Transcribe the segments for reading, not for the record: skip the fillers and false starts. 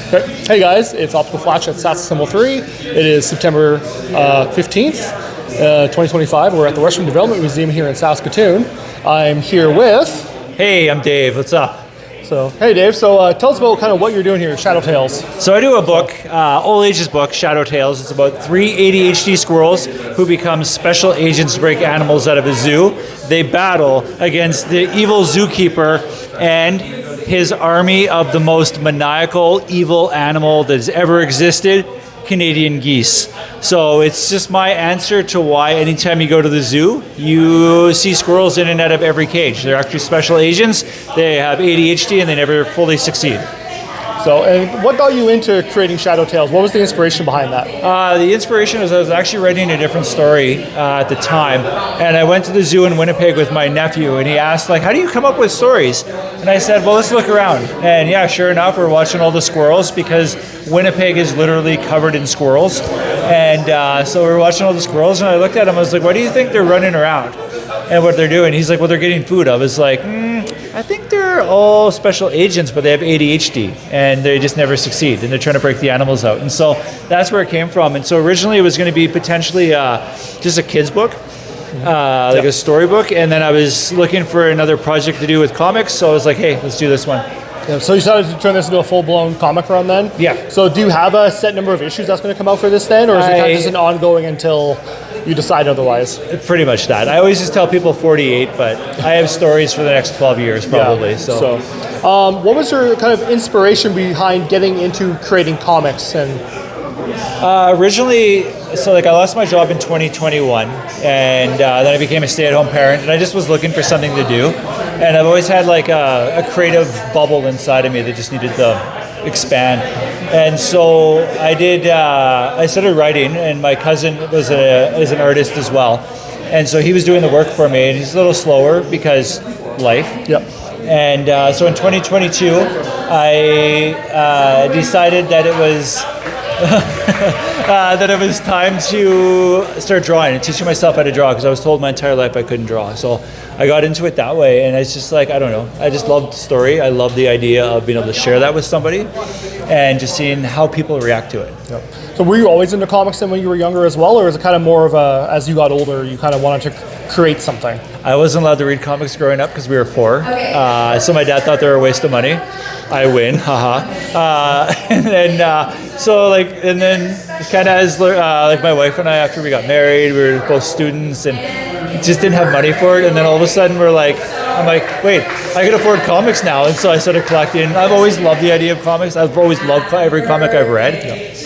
Hey guys, it's OpticalFlash at SaskAssemble3. It is September 15th, 2025. We're at the Western Development Museum here in Saskatoon. I'm here with... Hey, I'm Dave. What's up? So, hey Dave, so tell us about kind of what you're doing here, Shadow Tales. So I do a book, all ages book, Shadow Tales. It's about 3 ADHD squirrels who become special agents to break animals out of a zoo. They battle against the evil zookeeper and his army of the most maniacal, evil animal that has ever existed, Canadian geese. So it's just my answer to why anytime you go to the zoo, you see squirrels in and out of every cage. They're actually special agents. They have ADHD and they never fully succeed. So, and what got you into creating Shadow Tales? What was the inspiration behind that? The inspiration was I was actually writing a different story at the time, and I went to the zoo in Winnipeg with my nephew, and he asked, like, how do you come up with stories? And I said, well, let's look around. And yeah, sure enough, we're watching all the squirrels because Winnipeg is literally covered in squirrels. And so we're watching all the squirrels, and I looked at him, I was like, why do you think they're running around and what they're doing? He's like, well, they're getting food. I was like, I think they're all special agents, but they have ADHD and they just never succeed, and they're trying to break the animals out. And so that's where it came from. And so originally it was going to be potentially just a kid's book, like a storybook. And then I was looking for another project to do with comics. So I was like, hey, let's do this one. Yeah, so you decided to turn this into a full-blown comic run then? Yeah. So do you have a set number of issues that's going to come out for this then? Or is it kind of just an ongoing until you decide otherwise? Pretty much that. I always just tell people 48, but I have stories for the next 12 years probably. Yeah. So what was your kind of inspiration behind getting into creating comics? And originally, so like I lost my job in 2021, and then I became a stay-at-home parent, and I just was looking for something to do. And I've always had like a creative bubble inside of me that just needed to expand. And so I did. I started writing, and my cousin is an artist as well, and so he was doing the work for me. And he's a little slower because life. Yep. And so in 2022, I decided that it was time to start drawing and teaching myself how to draw, because I was told my entire life I couldn't draw. So I got into it that way, and it's just like, I don't know, I just loved the story. I love the idea of being able to share that with somebody and just seeing how people react to it. Yep. So were you always into comics then when you were younger as well, or is it kind of more of a, as you got older, you kind of wanted to create something? I wasn't allowed to read comics growing up because we were poor. So my dad thought they were a waste of money. I win, haha. And then kind of as like my wife and I, after we got married, we were both students and just didn't have money for it. And then all of a sudden I'm like, wait, I can afford comics now. And so I started collecting. I've always loved the idea of comics. I've always loved every comic I've read.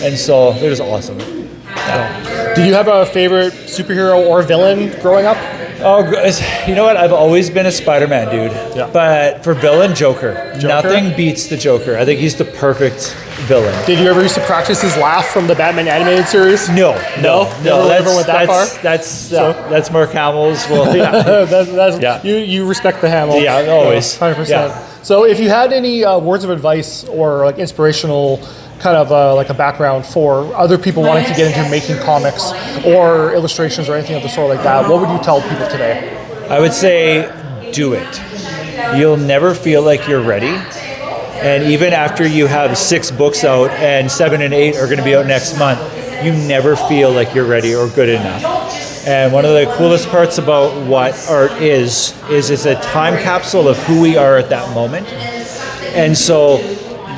And so they're just awesome. Yeah. Did you have a favorite superhero or villain growing up? Oh, you know what? I've always been a Spider-Man dude. Yeah. But for villain, Joker. Nothing beats the Joker. I think he's the perfect villain. Did you ever used to practice his laugh from the Batman animated series? No. Never went that far? That's Mark Hamill's. Well, yeah. You respect the Hamill. Yeah, always. 100%. Yeah. So if you had any words of advice or like inspirational kind of like a background for other people wanting to get into making comics or illustrations or anything of the sort like that, what would you tell people today? I would say do it. You'll never feel like you're ready. And even after you have 6 books out and 7 and 8 are going to be out next month, you never feel like you're ready or good enough. And one of the coolest parts about what art is it's a time capsule of who we are at that moment. And so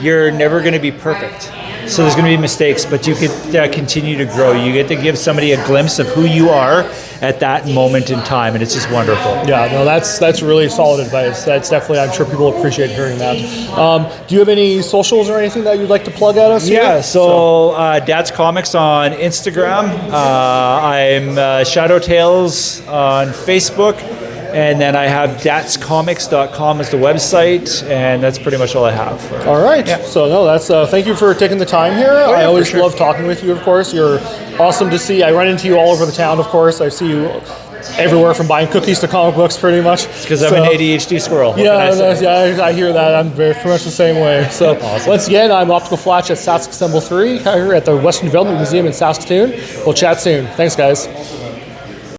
you're never going to be perfect. So there's going to be mistakes, but you could continue to grow. You get to give somebody a glimpse of who you are at that moment in time, and it's just wonderful. Yeah, no, that's really solid advice. That's definitely, I'm sure people appreciate hearing that. Do you have any socials or anything that you'd like to plug at us? Yeah, so Dad's Comics on Instagram. I'm Shadow Tales on Facebook. And then I have datscomics.com as the website, and that's pretty much all I have. All right. Yeah. So no, that's thank you for taking the time here. Oh, yeah, I always love talking with you. Of course, you're awesome to see. I run into you all over the town. Of course, I see you everywhere from buying cookies to comic books, pretty much. It's because I'm an ADHD squirrel. I hear that. I'm very much the same way. So awesome. Once again, I'm OpticalFlash at SaskAssemble3 here at the Western Development Museum in Saskatoon. We'll chat soon. Thanks, guys.